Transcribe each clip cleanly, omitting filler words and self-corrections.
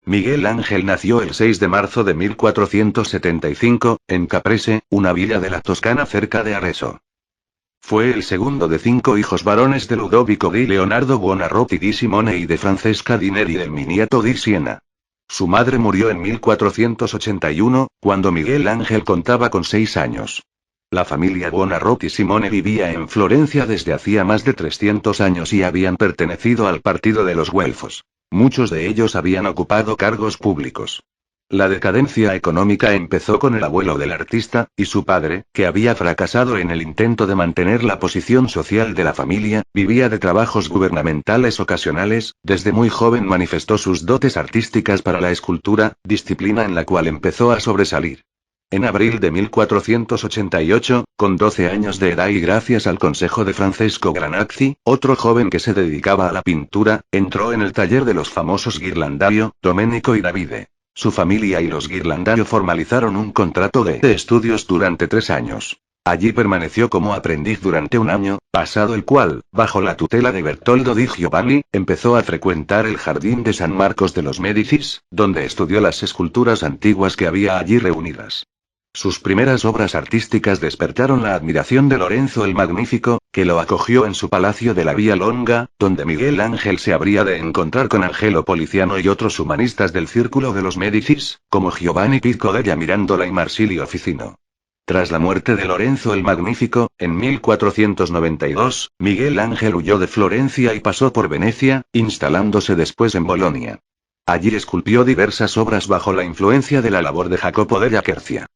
Miguel Ángel nació el 6 de marzo de 1475, en Caprese, una villa de la Toscana cerca de Arezzo. Fue el segundo de 5 hijos varones de Ludovico di Leonardo Buonarroti di Simone y de Francesca di Neri del Miniato di Siena. Su madre murió en 1481, cuando Miguel Ángel contaba con 6 años. La familia Buonarroti Simone vivía en Florencia desde hacía más de 300 años y habían pertenecido al partido de los Güelfos. Muchos de ellos habían ocupado cargos públicos. La decadencia económica empezó con el abuelo del artista, y su padre, que había fracasado en el intento de mantener la posición social de la familia, vivía de trabajos gubernamentales ocasionales. Desde muy joven manifestó sus dotes artísticas para la escultura, disciplina en la cual empezó a sobresalir. En abril de 1488, con 12 años de edad y gracias al consejo de Francesco Granacci, otro joven que se dedicaba a la pintura, entró en el taller de los famosos Ghirlandaio, Domenico y Davide. Su familia y los Ghirlandaio formalizaron un contrato de estudios durante 3 años. Allí permaneció como aprendiz durante un año, pasado el cual, bajo la tutela de Bertoldo di Giovanni, empezó a frecuentar el jardín de San Marcos de los Médicis, donde estudió las esculturas antiguas que había allí reunidas. Sus primeras obras artísticas despertaron la admiración de Lorenzo el Magnífico, que lo acogió en su palacio de la Vía Longa, donde Miguel Ángel se habría de encontrar con Angelo Poliziano y otros humanistas del círculo de los Médicis, como Giovanni Pico della Mirandola y Marsilio Ficino. Tras la muerte de Lorenzo el Magnífico, en 1492, Miguel Ángel huyó de Florencia y pasó por Venecia, instalándose después en Bolonia. Allí esculpió diversas obras bajo la influencia de la labor de Jacopo della Quercia.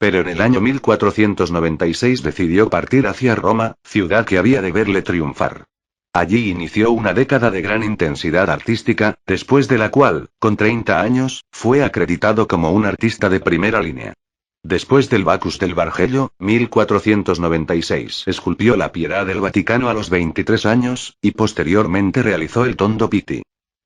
Pero en el año 1496 decidió partir hacia Roma, ciudad que había de verle triunfar. Allí inició una década de gran intensidad artística, después de la cual, con 30 años, fue acreditado como un artista de primera línea. Después del Bacchus del Bargello, 1496, esculpió la Pietà del Vaticano a los 23 años, y posteriormente realizó el Tondo Pitti.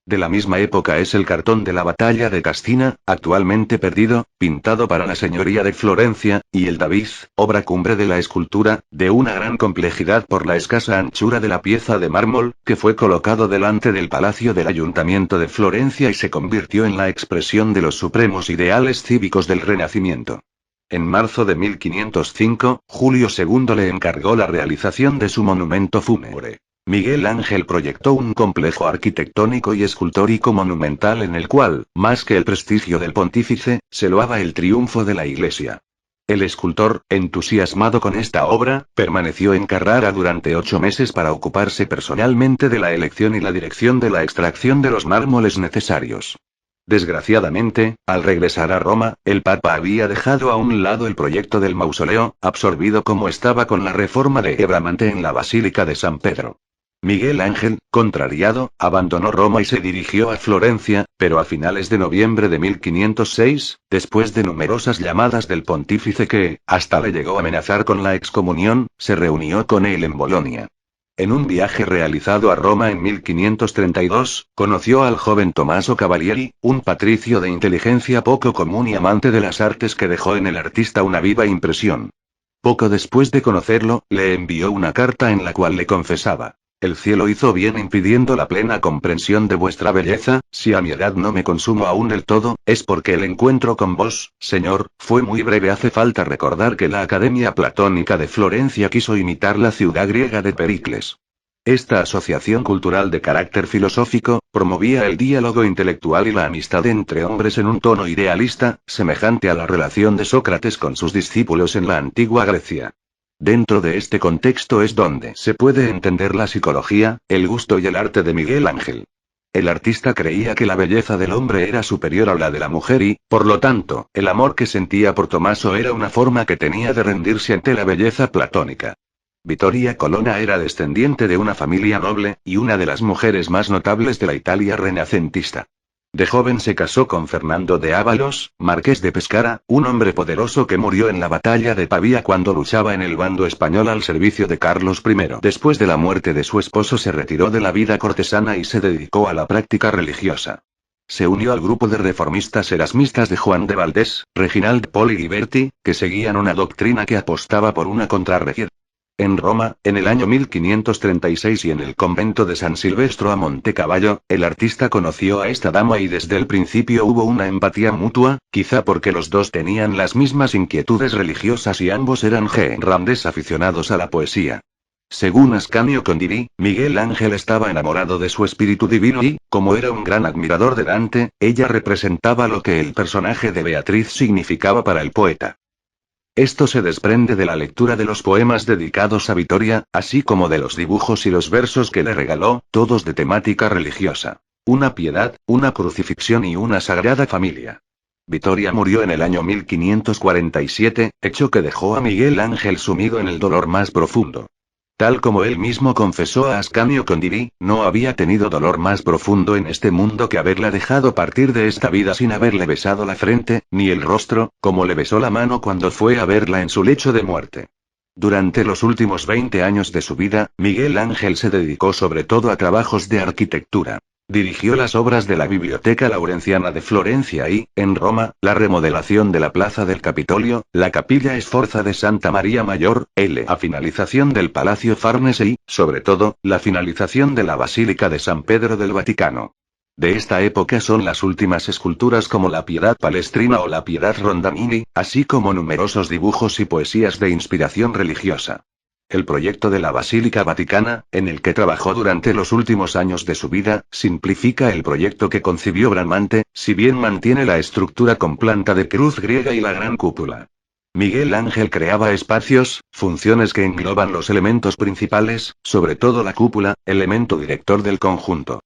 De la misma época es el cartón de la Batalla de Cascina, actualmente perdido, pintado para la señoría de Florencia, y el David, obra cumbre de la escultura, de una gran complejidad por la escasa anchura de la pieza de mármol, que fue colocado delante del palacio del Ayuntamiento de Florencia y se convirtió en la expresión de los supremos ideales cívicos del Renacimiento. En marzo de 1505, Julio II le encargó la realización de su monumento fúnebre. Miguel Ángel proyectó un complejo arquitectónico y escultórico monumental en el cual, más que el prestigio del pontífice, se loaba el triunfo de la Iglesia. El escultor, entusiasmado con esta obra, permaneció en Carrara durante 8 meses para ocuparse personalmente de la elección y la dirección de la extracción de los mármoles necesarios. Desgraciadamente, al regresar a Roma, el Papa había dejado a un lado el proyecto del mausoleo, absorbido como estaba con la reforma de Bramante en la Basílica de San Pedro. Miguel Ángel, contrariado, abandonó Roma y se dirigió a Florencia, pero a finales de noviembre de 1506, después de numerosas llamadas del pontífice que, hasta le llegó a amenazar con la excomunión, se reunió con él en Bolonia. En un viaje realizado a Roma en 1532, conoció al joven Tommaso Cavalieri, un patricio de inteligencia poco común y amante de las artes que dejó en el artista una viva impresión. Poco después de conocerlo, le envió una carta en la cual le confesaba: el cielo hizo bien impidiendo la plena comprensión de vuestra belleza, si a mi edad no me consumo aún del todo, es porque el encuentro con vos, señor, fue muy breve. Hace falta recordar que la Academia Platónica de Florencia quiso imitar la ciudad griega de Pericles. Esta asociación cultural de carácter filosófico, promovía el diálogo intelectual y la amistad entre hombres en un tono idealista, semejante a la relación de Sócrates con sus discípulos en la antigua Grecia. Dentro de este contexto es donde se puede entender la psicología, el gusto y el arte de Miguel Ángel. El artista creía que la belleza del hombre era superior a la de la mujer y, por lo tanto, el amor que sentía por Tommaso era una forma que tenía de rendirse ante la belleza platónica. Vittoria Colonna era descendiente de una familia noble, y una de las mujeres más notables de la Italia renacentista. De joven se casó con Fernando de Ávalos, marqués de Pescara, un hombre poderoso que murió en la batalla de Pavía cuando luchaba en el bando español al servicio de Carlos I. Después de la muerte de su esposo se retiró de la vida cortesana y se dedicó a la práctica religiosa. Se unió al grupo de reformistas erasmistas de Juan de Valdés, Reginald Poli y Berti, que seguían una doctrina que apostaba por una contrarreforma. En Roma, en el año 1536 y en el convento de San Silvestro a Montecavallo, el artista conoció a esta dama y desde el principio hubo una empatía mutua, quizá porque los dos tenían las mismas inquietudes religiosas y ambos eran grandes aficionados a la poesía. Según Ascanio Condivi, Miguel Ángel estaba enamorado de su espíritu divino y, como era un gran admirador de Dante, ella representaba lo que el personaje de Beatriz significaba para el poeta. Esto se desprende de la lectura de los poemas dedicados a Vittoria, así como de los dibujos y los versos que le regaló, todos de temática religiosa. Una piedad, una crucifixión y una sagrada familia. Vittoria murió en el año 1547, hecho que dejó a Miguel Ángel sumido en el dolor más profundo. Tal como él mismo confesó a Ascanio Condivi, no había tenido dolor más profundo en este mundo que haberla dejado partir de esta vida sin haberle besado la frente, ni el rostro, como le besó la mano cuando fue a verla en su lecho de muerte. Durante los últimos 20 años de su vida, Miguel Ángel se dedicó sobre todo a trabajos de arquitectura. Dirigió las obras de la Biblioteca Laurenciana de Florencia y, en Roma, la remodelación de la Plaza del Capitolio, la Capilla Sforza de Santa María Mayor, la finalización del Palacio Farnese y, sobre todo, la finalización de la Basílica de San Pedro del Vaticano. De esta época son las últimas esculturas como la Piedad Palestrina o la Piedad Rondamini, así como numerosos dibujos y poesías de inspiración religiosa. El proyecto de la Basílica Vaticana, en el que trabajó durante los últimos años de su vida, simplifica el proyecto que concibió Bramante, si bien mantiene la estructura con planta de cruz griega y la gran cúpula. Miguel Ángel creaba espacios, funciones que engloban los elementos principales, sobre todo la cúpula, elemento director del conjunto.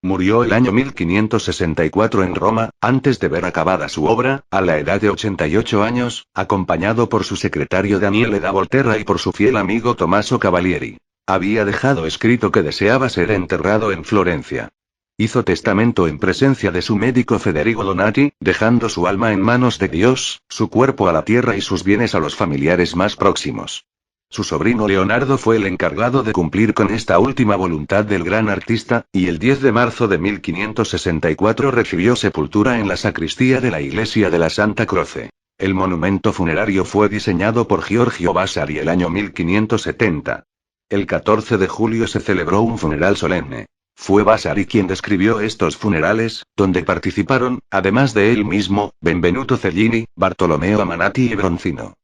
Murió el año 1564 en Roma, antes de ver acabada su obra, a la edad de 88 años, acompañado por su secretario Daniele da Volterra y por su fiel amigo Tommaso Cavalieri. Había dejado escrito que deseaba ser enterrado en Florencia. Hizo testamento en presencia de su médico Federico Donati, dejando su alma en manos de Dios, su cuerpo a la tierra y sus bienes a los familiares más próximos. Su sobrino Leonardo fue el encargado de cumplir con esta última voluntad del gran artista, y el 10 de marzo de 1564 recibió sepultura en la sacristía de la iglesia de la Santa Croce. El monumento funerario fue diseñado por Giorgio Vasari el año 1570. El 14 de julio se celebró un funeral solemne. Fue Vasari quien describió estos funerales, donde participaron, además de él mismo, Benvenuto Cellini, Bartolomeo Amanati y Bronzino.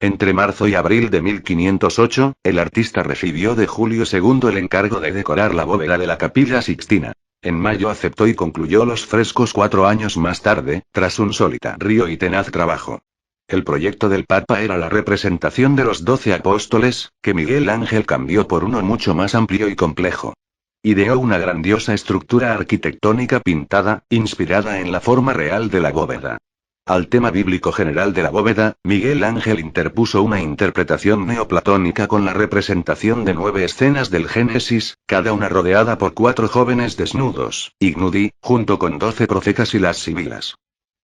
Entre marzo y abril de 1508, el artista recibió de Julio II el encargo de decorar la bóveda de la Capilla Sixtina. En mayo aceptó y concluyó los frescos 4 años más tarde, tras un solitario y tenaz trabajo. El proyecto del Papa era la representación de los 12 apóstoles, que Miguel Ángel cambió por uno mucho más amplio y complejo. Ideó una grandiosa estructura arquitectónica pintada, inspirada en la forma real de la bóveda. Al tema bíblico general de la bóveda, Miguel Ángel interpuso una interpretación neoplatónica con la representación de 9 escenas del Génesis, cada una rodeada por 4 jóvenes desnudos, ignudi, junto con 12 profetas y las sibilas.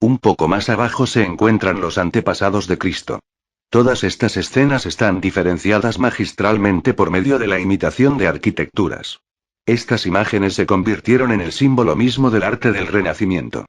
Un poco más abajo se encuentran los antepasados de Cristo. Todas estas escenas están diferenciadas magistralmente por medio de la imitación de arquitecturas. Estas imágenes se convirtieron en el símbolo mismo del arte del Renacimiento.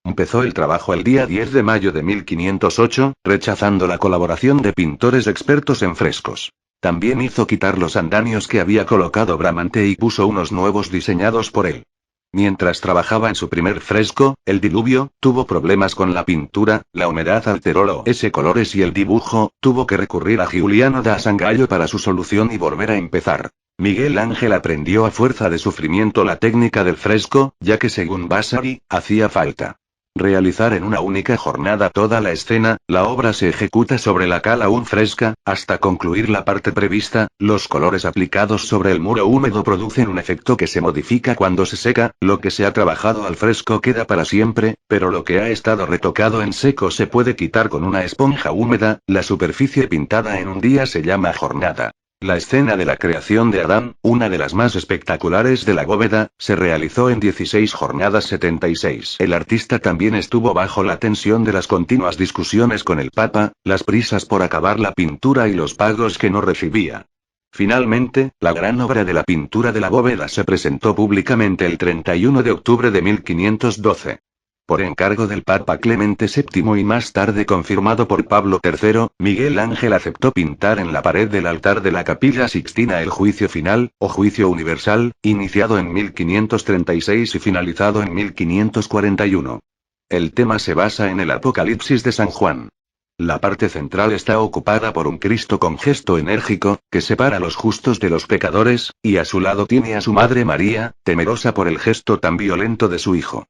Empezó el trabajo el día 10 de mayo de 1508, rechazando la colaboración de pintores expertos en frescos. También hizo quitar los andamios que había colocado Bramante y puso unos nuevos diseñados por él. Mientras trabajaba en su primer fresco, El Diluvio, tuvo problemas con la pintura, la humedad alteró los colores y el dibujo, tuvo que recurrir a Giuliano da Sangallo para su solución y volver a empezar. Miguel Ángel aprendió a fuerza de sufrimiento la técnica del fresco, ya que según Vasari, hacía falta realizar en una única jornada toda la escena, la obra se ejecuta sobre la cal aún fresca, hasta concluir la parte prevista, los colores aplicados sobre el muro húmedo producen un efecto que se modifica cuando se seca, lo que se ha trabajado al fresco queda para siempre, pero lo que ha estado retocado en seco se puede quitar con una esponja húmeda, la superficie pintada en un día se llama jornada. La escena de la creación de Adán, una de las más espectaculares de la bóveda, se realizó en 16 jornadas 76. El artista también estuvo bajo la tensión de las continuas discusiones con el Papa, las prisas por acabar la pintura y los pagos que no recibía. Finalmente, la gran obra de la pintura de la bóveda se presentó públicamente el 31 de octubre de 1512. Por encargo del Papa Clemente VII y más tarde confirmado por Pablo III, Miguel Ángel aceptó pintar en la pared del altar de la Capilla Sixtina el Juicio Final, o Juicio Universal, iniciado en 1536 y finalizado en 1541. El tema se basa en el Apocalipsis de San Juan. La parte central está ocupada por un Cristo con gesto enérgico, que separa a los justos de los pecadores, y a su lado tiene a su madre María, temerosa por el gesto tan violento de su hijo.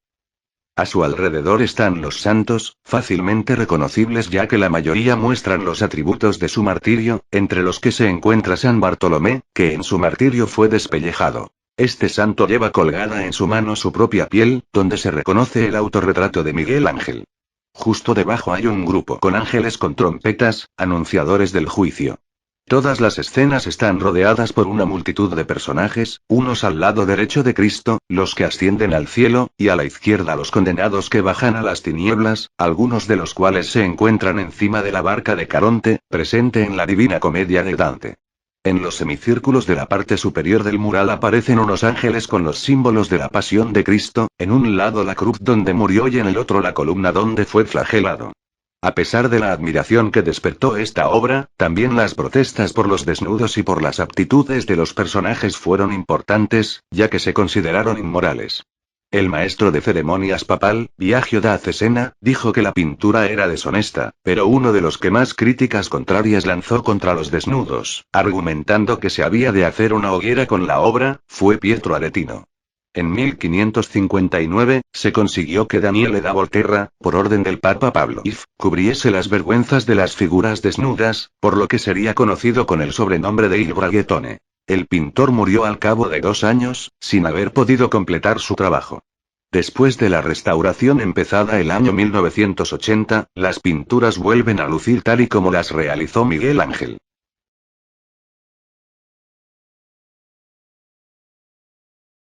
A su alrededor están los santos, fácilmente reconocibles ya que la mayoría muestran los atributos de su martirio, entre los que se encuentra San Bartolomé, que en su martirio fue despellejado. Este santo lleva colgada en su mano su propia piel, donde se reconoce el autorretrato de Miguel Ángel. Justo debajo hay un grupo con ángeles con trompetas, anunciadores del juicio. Todas las escenas están rodeadas por una multitud de personajes, unos al lado derecho de Cristo, los que ascienden al cielo, y a la izquierda los condenados que bajan a las tinieblas, algunos de los cuales se encuentran encima de la barca de Caronte, presente en la Divina Comedia de Dante. En los semicírculos de la parte superior del mural aparecen unos ángeles con los símbolos de la pasión de Cristo, en un lado la cruz donde murió y en el otro la columna donde fue flagelado. A pesar de la admiración que despertó esta obra, también las protestas por los desnudos y por las aptitudes de los personajes fueron importantes, ya que se consideraron inmorales. El maestro de ceremonias papal, Biagio da Cesena, dijo que la pintura era deshonesta, pero uno de los que más críticas contrarias lanzó contra los desnudos, argumentando que se había de hacer una hoguera con la obra, fue Pietro Aretino. En 1559, se consiguió que Daniele da Volterra, por orden del Papa Pablo V, cubriese las vergüenzas de las figuras desnudas, por lo que sería conocido con el sobrenombre de Il Braguetone. El pintor murió al cabo de 2 años, sin haber podido completar su trabajo. Después de la restauración empezada el año 1980, las pinturas vuelven a lucir tal y como las realizó Miguel Ángel.